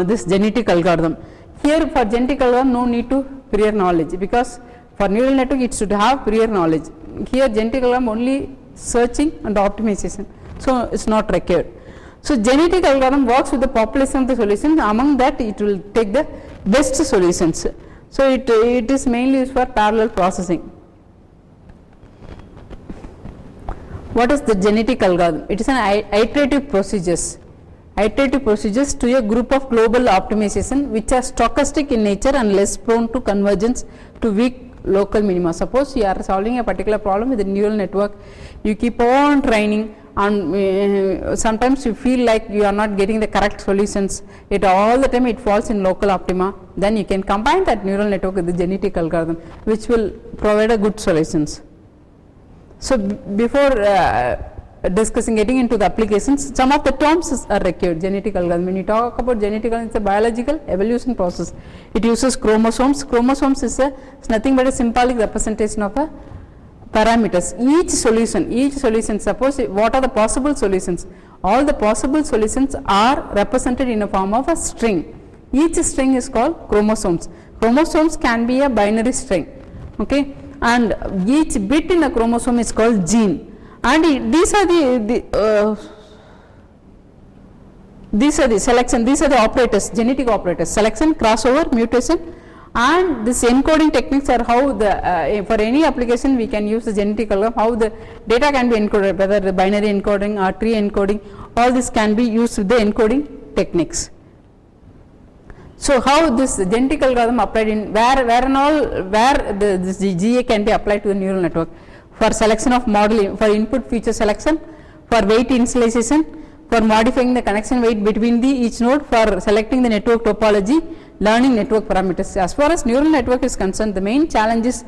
this genetic algorithm. Here for genetic algorithm, no need to prior knowledge, because for neural network it should have prior knowledge. Here genetic algorithm only searching and optimization, so it's not required. So genetic algorithm works with the population of the solutions. Among that, it will take the best solutions. So it is mainly used for parallel processing. What is the genetic algorithm? It is an iterative procedures to a group of global optimization which are stochastic in nature and less prone to convergence to weak local minima. Suppose you are solving a particular problem with a neural network, you keep on training and sometimes you feel like you are not getting the correct solutions, it all the time it falls in local optima, then you can combine that neural network with the genetic algorithm which will provide a good solutions. So before discussing, getting into the applications, some of the terms are required. Genetic algorithm. When you talk about genetic algorithm, it's a biological evolution process. It uses chromosomes. Chromosomes is nothing but a symbolic representation of a parameters. Each solution, suppose what are the possible solutions? All the possible solutions are represented in a form of a string. Each string is called chromosomes. Chromosomes can be a binary string, okay, and each bit in a chromosome is called gene. And these are the selection, these are the operators, genetic operators, selection, crossover, mutation, and this encoding techniques are how the for any application we can use the genetic algorithm, how the data can be encoded, whether the binary encoding or tree encoding, all this can be used with the encoding techniques. So how this genetic algorithm applied in where this GA can be applied to the neural network? For selection of model, for input feature selection, for weight initialization, for modifying the connection weight between each node, for selecting the network topology, learning network parameters. As far as neural network is concerned, the main challenge is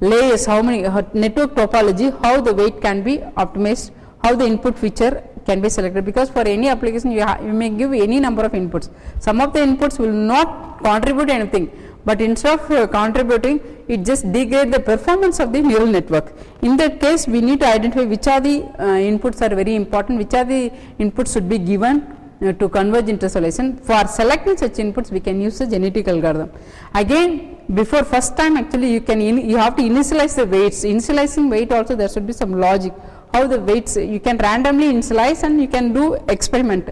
layers, how many network topology, how the weight can be optimized, how the input feature can be selected, because for any application you may give any number of inputs. Some of the inputs will not contribute anything, but instead of contributing, it just degrades the performance of the neural network. In that case, we need to identify which are the inputs are very important, which are the inputs should be given to converge into solution. For selecting such inputs, we can use the genetic algorithm. Again, before first time actually you have to initialize the weights. Initializing weight also there should be some logic. How the weights, you can randomly initialize and you can do experiment.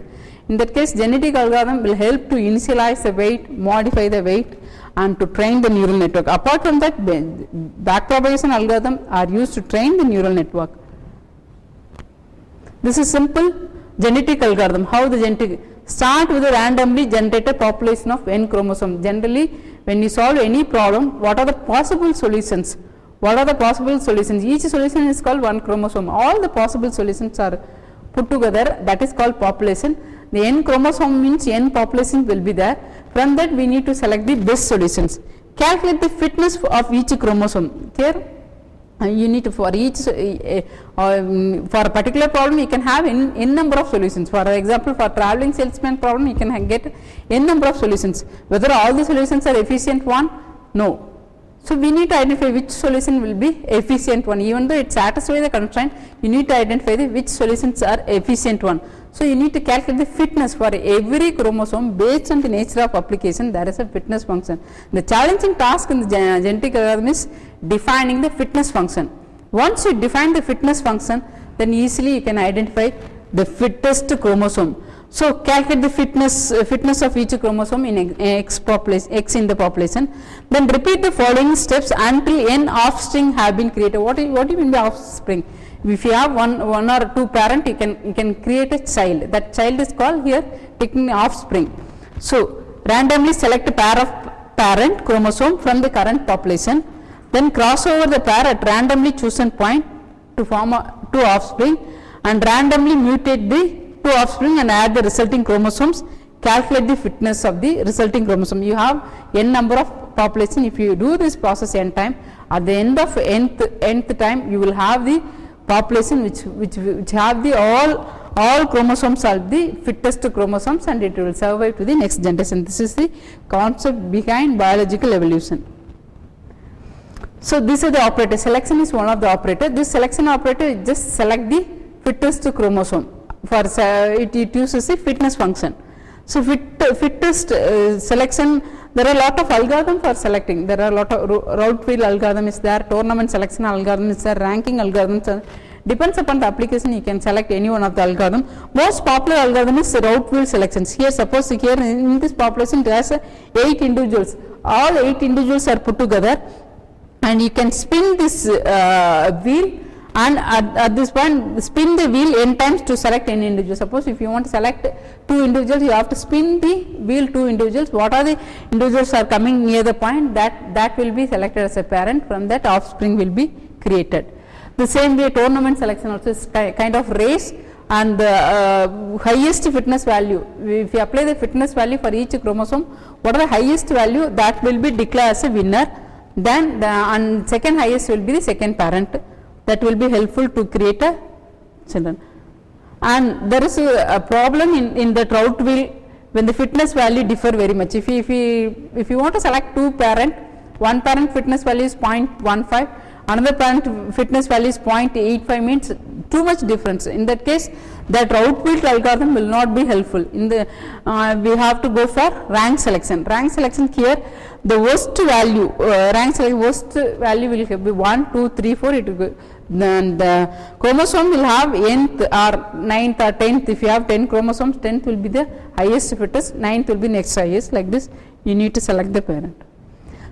In that case, genetic algorithm will help to initialize the weight, modify the weight, and to train the neural network. Apart from that, backpropagation algorithm are used to train the neural network. This is simple genetic algorithm. How the genetic start with a randomly generated population of n chromosome. Generally, when you solve any problem, what are the possible solutions? What are the possible solutions? Each solution is called one chromosome. All the possible solutions are put together, that is called population. The n chromosome means n population will be there. From that we need to select the best solutions. Calculate the fitness of each chromosome. Here you need to, for each for a particular problem you can have n number of solutions. For example, for traveling salesman problem you can get n number of solutions. Whether all the solutions are efficient one? No. So we need to identify which solution will be efficient one. Even though it satisfies the constraint, you need to identify which solutions are efficient one. So you need to calculate the fitness for every chromosome based on the nature of application. There is a fitness function. The challenging task in the genetic algorithm is defining the fitness function. Once you define the fitness function, then easily you can identify the fittest chromosome. So calculate the fitness of each chromosome in X in the population. Then repeat the following steps until n offspring have been created. What do you mean by offspring? If you have one or two parent, you can create a child. That child is called here taking offspring. So randomly select a pair of parent chromosome from the current population. Then cross over the pair at randomly chosen point to form two offspring, and randomly mutate the two offspring and add the resulting chromosomes. Calculate the fitness of the resulting chromosome. You have n number of population. If you do this process n time, at the end of nth time you will have the population which have the all chromosomes are the fittest chromosomes, and it will survive to the next generation. This is the concept behind biological evolution. So this is the operator. Selection is one of the operator. This selection operator just select the fittest chromosome. For it uses a fitness function. So fittest selection, there are a lot of algorithm for selecting. There are a lot of route wheel algorithm is there, tournament selection algorithm is there, ranking algorithms. Depends upon the application, you can select any one of the algorithm. Most popular algorithm is route wheel selections. Here suppose here in this population there is 8 individuals. All 8 individuals are put together, and you can spin this wheel, and at this point spin the wheel n times to select any individual. Suppose if you want to select 2 individuals, you have to spin the wheel 2 individuals. What are the individuals are coming near the point, that will be selected as a parent. From that offspring will be created. The same way tournament selection also is kind of race, and the highest fitness value, if you apply the fitness value for each chromosome, what are the highest value, that will be declared as a winner. Then the second highest will be the second parent. That will be helpful to create a children. And there is a problem in the route wheel when the fitness value differ very much. If you want to select two parent, one parent fitness value is 0.15, another parent fitness value is 0.85, means too much difference. In that case, that route wheel algorithm will not be helpful. In the we have to go for rank selection. Rank selection here, the worst value worst value will be 1, 2, 3, 4. It will be, then the chromosome will have nth or 9th or 10th. If you have 10 chromosomes, 10th will be the highest fittest, 9th will be next highest. Like this, you need to select the parent.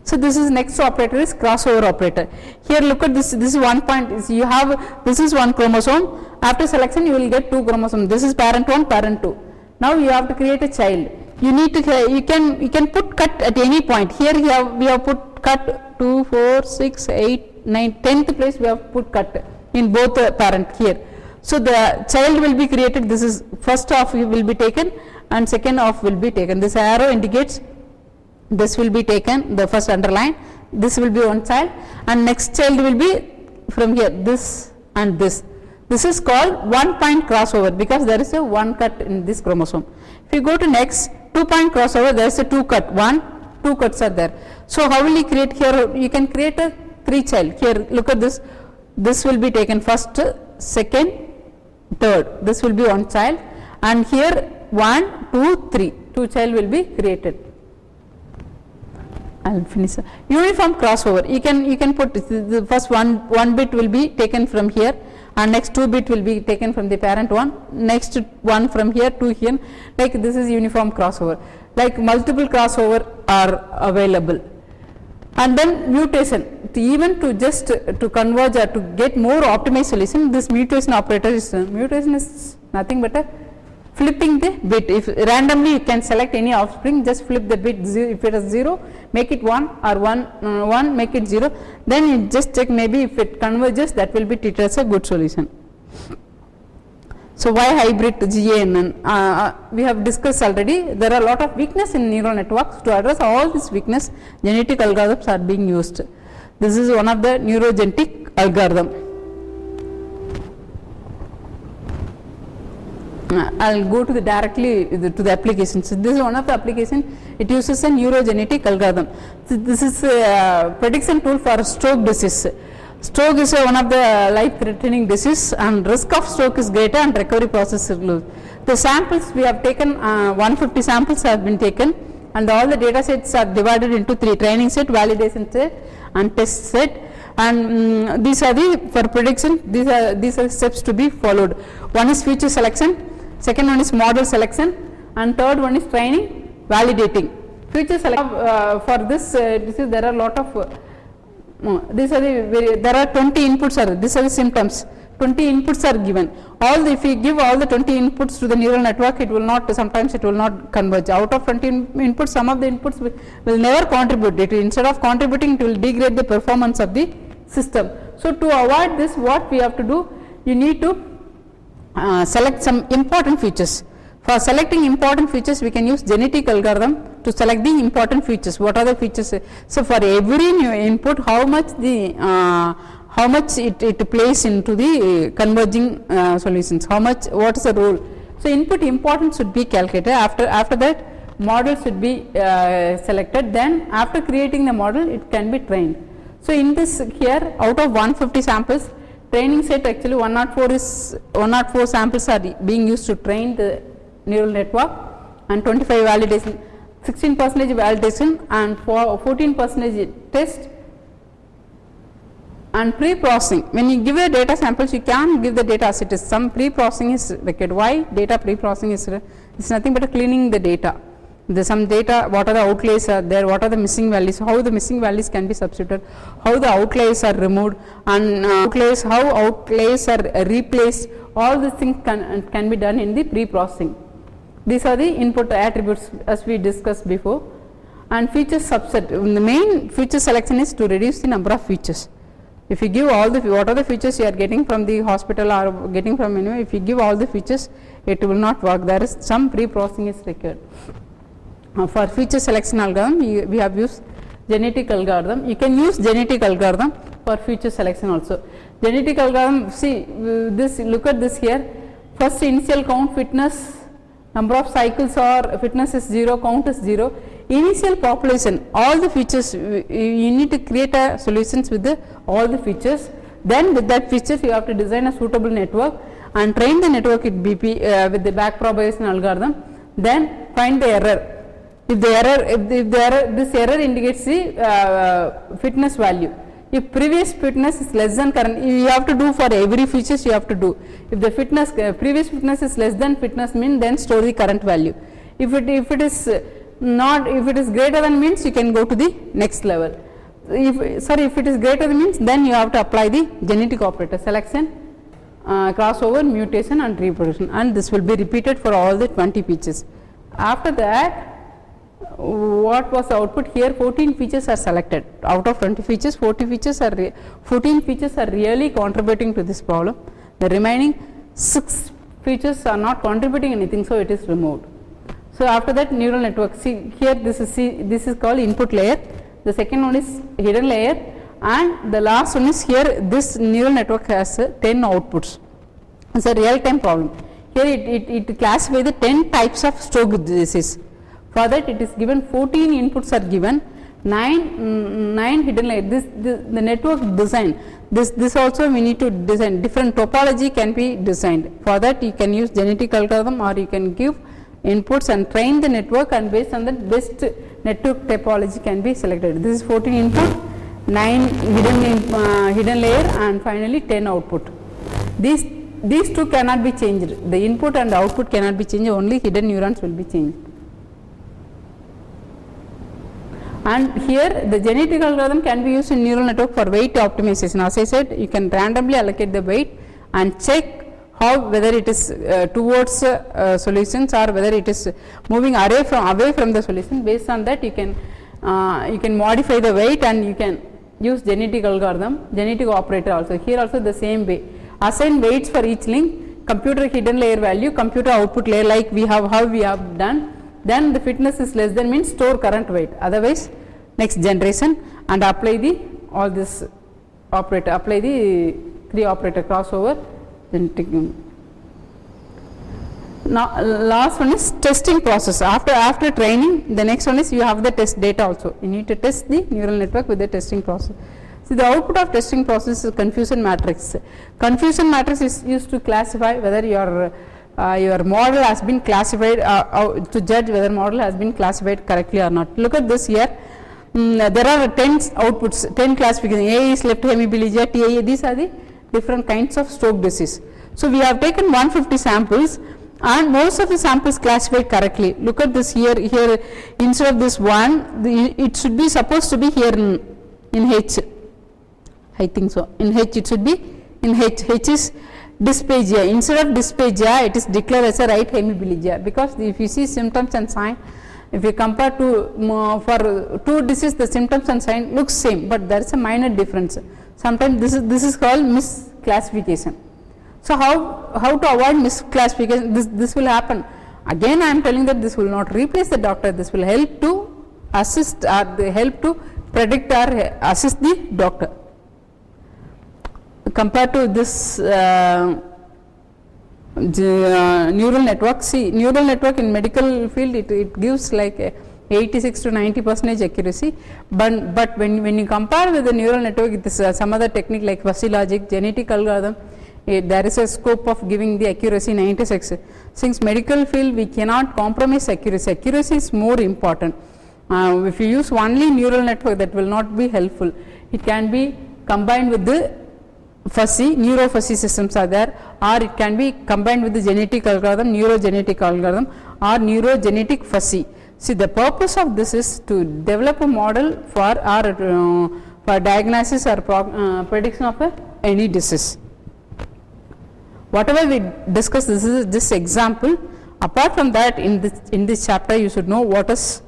So this is next operator is crossover operator. Here look at this. This is one point. You have this is one chromosome. After selection, you will get two chromosomes. This is parent 1, parent 2. Now you have to create a child. You need to you can put cut at any point. Here we have put cut 2, 4, 6, 8. 9th, 10th place we have put cut in both parent here. So the child will be created. This is first half will be taken and second half will be taken. This arrow indicates this will be taken, the first underline, this will be one child, and next child will be from here, this and this. This is called 1 point crossover because there is a 1 cut in this chromosome. If you go to next 2 point crossover, there is a 2 cut, 2 cuts are there. So how will you create here? You can create a 3 child. Here look at this, this will be taken first, second, third, this will be one child, and here 1, 2, 3, 2 child will be created. I will finish. Uniform crossover, you can put the first one bit will be taken from here and next 2 bit will be taken from the parent 1, next 1 from here to here, like this is uniform crossover. Like multiple crossover are available. And then mutation, even to just to converge or to get more optimized solution, this mutation operator is nothing but a flipping the bit. If randomly you can select any offspring, just flip the bit. If it is 0, make it 1, or 1 make it 0, then you just check, maybe if it converges, that will be treated as a good solution. So why hybrid GANN? We have discussed already. There are a lot of weakness in neural networks. To address all this weakness, genetic algorithms are being used. This is one of the neurogenetic algorithm. I'll go to the directly to the applications. So this is one of the application. It uses a neurogenetic algorithm. So this is a prediction tool for stroke disease. Stroke is one of the life-threatening disease, and risk of stroke is greater and recovery process is low. The samples we have taken, 150 samples have been taken, and all the data sets are divided into 3: training set, validation set, and test set. And these are the for prediction. These are steps to be followed. One is feature selection, second one is model selection, and third one is training, validating. Feature selection for this there are a lot of these are there are 20 inputs are, these are the symptoms, 20 inputs are given. If we give all the 20 inputs to the neural network, it will not, sometimes it will not converge. Out of 20 inputs, some of the inputs will never contribute. Instead of contributing, it will degrade the performance of the system. So to avoid this, what we have to do, you need to select some important features. For selecting important features, we can use genetic algorithm to select the important features. What are the features? So for every new input, how much it plays into the converging solutions, what is the role. So input importance should be calculated. After that, model should be selected. Then after creating the model, it can be trained. So in this here, out of 150 samples, training set actually 104 samples are being used to train the neural network, and 25 validation, 16% validation, and 14% test, and pre-processing. When you give a data samples, you can give the data as it is. Some pre-processing is required. Why data pre-processing is? It's nothing but cleaning the data. There's some data, what are the outliers are there, what are the missing values, how the missing values can be substituted, how the outliers are removed, and how outliers are replaced. All these things can be done in the pre-processing. These are the input attributes as we discussed before. And feature subset, the main feature selection is to reduce the number of features. If you give all the, what are the features you are getting from the hospital or getting from anywhere, if you give all the features, it will not work. There is some pre-processing is required. For feature selection algorithm, we have used genetic algorithm. You can use genetic algorithm for feature selection also. genetic algorithm, see this, look at this here. First initial count fitness, number of cycles or fitness is 0, count is 0. Initial population, all the features, you need to create a solutions with all the features. Then with that features you have to design a suitable network and train the network with BP with the back propagation algorithm. Then find the error. If the error, this error indicates the fitness value. If previous fitness is less than current, you have to do for every features you have to do. If the fitness previous fitness is less than fitness mean, then store the current value. If it is not, if it is greater than means, you can go to the next level. If it is greater than means, then you have to apply the genetic operator selection, crossover, mutation and reproduction, and this will be repeated for all the 20 features. After that, what was the output here? 14 features are selected out of 20 features. 14 features are really contributing to this problem. The remaining 6 features are not contributing anything, so it is removed. So after that, neural network, see here, this is called input layer, the second one is hidden layer, and the last one is here. This neural network has 10 outputs. It's a real time problem. Here it classifies the 10 types of stroke disease. For that it is given 14 inputs are given, 9 hidden layers. The network design, this also we need to design, different topology can be designed. For that you can use genetic algorithm, or you can give inputs and train the network, and based on that best network topology can be selected. This is 14 input, 9 hidden layer, and finally 10 output. These two cannot be changed, the input and the output cannot be changed, only hidden neurons will be changed. And here the genetic algorithm can be used in neural network for weight optimization. As I said, you can randomly allocate the weight and check how, whether it is towards solutions or whether it is moving away from the solution. Based on that you can modify the weight, and you can use genetic algorithm, genetic operator also. Here also the same way, assign weights for each link, computer hidden layer value, computer output layer, like we have done. Then the fitness is less than means store current weight, otherwise next generation, and apply the all this operator, apply the 3 operator crossover. Now last one is testing process. After training, the next one is you have the test data also. You need to test the neural network with the testing process. See, the output of testing process is confusion matrix. Confusion matrix is used to classify whether your model has been classified, to judge whether model has been classified correctly or not. Look at this here. There are 10 outputs, 10 classifications. A is left hemiplegia, TIA. These are the different kinds of stroke disease. So we have taken 150 samples, and most of the samples classified correctly. Look at this here. Here instead of this one, it should be supposed to be here in H. I think so. In H it should be in H. H is dysphagia. Instead of dysphagia, it is declared as a right hemiplegia, because if you see symptoms and sign, if you compare to for 2 diseases, the symptoms and sign looks same, but there is a minor difference. Sometimes this is called misclassification. So how to avoid misclassification? This will happen. Again I am telling that this will not replace the doctor. This will help to assist, or help to predict or assist the doctor. Compared to this neural network, see, neural network in medical field, it gives like 86 to 90% accuracy, but when you compare with the neural network with this, some other technique like fuzzy logic, genetic algorithm, there is a scope of giving the accuracy 96. Since medical field we cannot compromise accuracy, accuracy is more important. If you use only neural network, that will not be helpful. It can be combined with the fuzzy, neuro-fuzzy systems are there, or it can be combined with the genetic algorithm, neurogenetic algorithm, or neurogenetic fuzzy. See, the purpose of this is to develop a model for diagnosis or prediction of any disease. Whatever we discussed, this is this example. Apart from that, in this chapter, you should know what is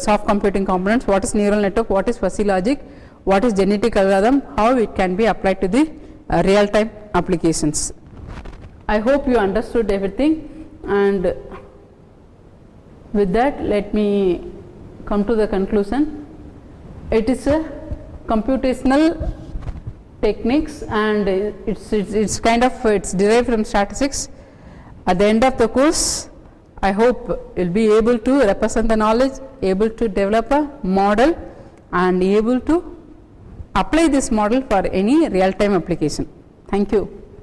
soft computing components, what is neural network, what is fuzzy logic, what is genetic algorithm, how it can be applied to the real time applications. I hope you understood everything, and with that let me come to the conclusion. It is a computational techniques, and it's kind of it's derived from statistics. At the end of the course, I hope you'll be able to represent the knowledge, able to develop a model, and able to apply this model for any real-time application. Thank you.